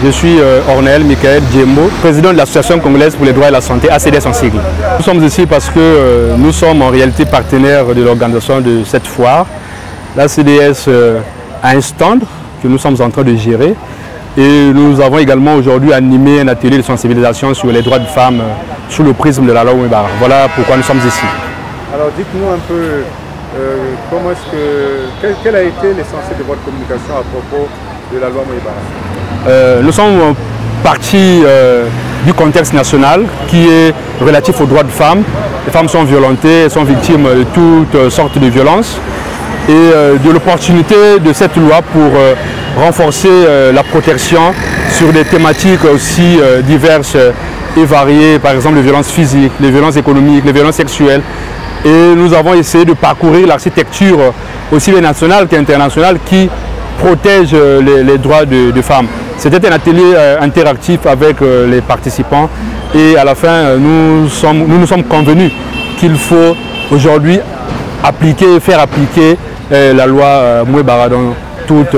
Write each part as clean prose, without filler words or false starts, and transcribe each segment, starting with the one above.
Je suis Ornel Michael Djembo, président de l'Association congolaise pour les droits et la santé, ACDS en sigle. Nous sommes ici parce que nous sommes en réalité partenaires de l'organisation de cette foire. L'ACDS a un stand que nous sommes en train de gérer et nous avons également aujourd'hui animé un atelier de sensibilisation sur les droits de femmes sous le prisme de la loi Ouébarra. Voilà pourquoi nous sommes ici. Alors dites-nous un peu, quel a été l'essentiel de votre communication à propos de la loi Ouébarra? Nous sommes partis du contexte national qui est relatif aux droits de femmes. Les femmes sont violentées, elles sont victimes de toutes sortes de violences et de l'opportunité de cette loi pour renforcer la protection sur des thématiques aussi diverses et variées, par exemple les violences physiques, les violences économiques, les violences sexuelles. Et nous avons essayé de parcourir l'architecture aussi bien nationale qu'internationale qui protège les droits de femmes. C'était un atelier interactif avec les participants et à la fin, nous nous sommes convenus qu'il faut aujourd'hui faire appliquer la loi Ouébarra dans toute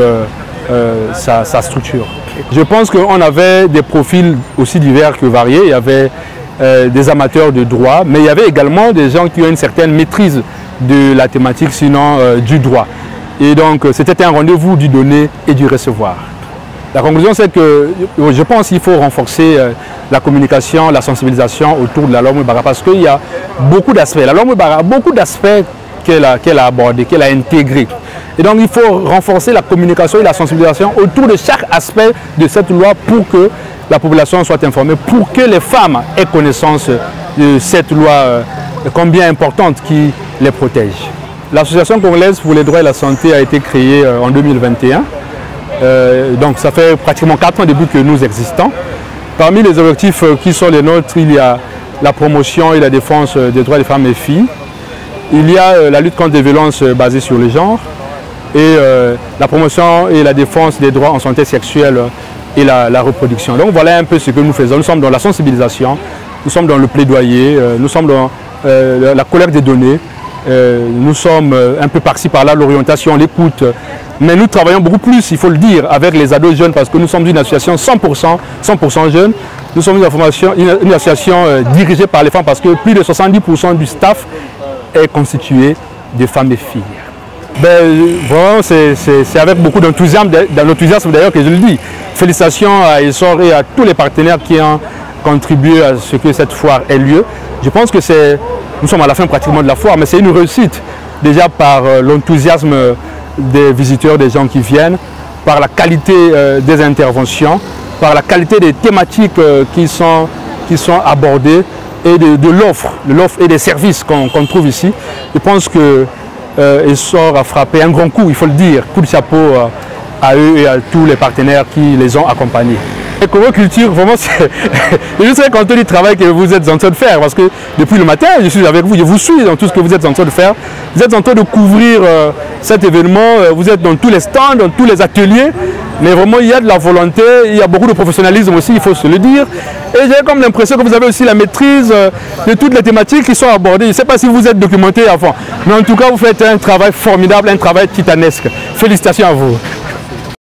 sa structure. Je pense qu'on avait des profils aussi divers que variés. Il y avait des amateurs de droit, mais il y avait également des gens qui ont une certaine maîtrise de la thématique, sinon du droit. Et donc, c'était un rendez-vous du donner et du recevoir. La conclusion, c'est que je pense qu'il faut renforcer la communication, la sensibilisation autour de la loi Ouébarra parce qu'il y a beaucoup d'aspects. La loi Ouébarra a beaucoup d'aspects qu'elle a abordés, qu'elle a intégrés. Et donc, il faut renforcer la communication et la sensibilisation autour de chaque aspect de cette loi pour que la population soit informée, pour que les femmes aient connaissance de cette loi combien importante qui les protège. L'Association congolaise pour les droits et la santé a été créée en 2021. Donc ça fait pratiquement 4 ans depuis que nous existons. Parmi les objectifs qui sont les nôtres, il y a la promotion et la défense des droits des femmes et filles. Il y a la lutte contre les violences basées sur le genre et la promotion et la défense des droits en santé sexuelle et la reproduction. Donc voilà un peu ce que nous faisons. Nous sommes dans la sensibilisation, nous sommes dans le plaidoyer, nous sommes dans la collecte des données. Nous sommes un peu par-ci par-là, l'orientation, l'écoute, mais nous travaillons beaucoup plus, il faut le dire, avec les ados jeunes parce que nous sommes une association 100% jeunes. Nous sommes une association dirigée par les femmes parce que plus de 70% du staff est constitué de femmes et filles. Vraiment, c'est avec beaucoup d'enthousiasme d'ailleurs que je le dis. Félicitations à Essor et à tous les partenaires qui ont contribué à ce que cette foire ait lieu. Je pense que nous sommes à la fin pratiquement de la foire, mais c'est une réussite déjà par l'enthousiasme des visiteurs, des gens qui viennent, par la qualité des interventions, par la qualité des thématiques qui sont abordées et de l'offre et des services qu'on trouve ici. Je pense que Essor a frappé un grand coup, il faut le dire, coup de chapeau à eux et à tous les partenaires qui les ont accompagnés. Culture, vraiment, je serais content du travail que vous êtes en train de faire parce que depuis le matin, je suis avec vous, je vous suis dans tout ce que vous êtes en train de faire. Vous êtes en train de couvrir cet événement, vous êtes dans tous les stands, dans tous les ateliers, mais vraiment il y a de la volonté, il y a beaucoup de professionnalisme aussi, il faut se le dire. Et j'ai comme l'impression que vous avez aussi la maîtrise de toutes les thématiques qui sont abordées. Je ne sais pas si vous êtes documenté avant, mais en tout cas vous faites un travail formidable, un travail titanesque. Félicitations à vous.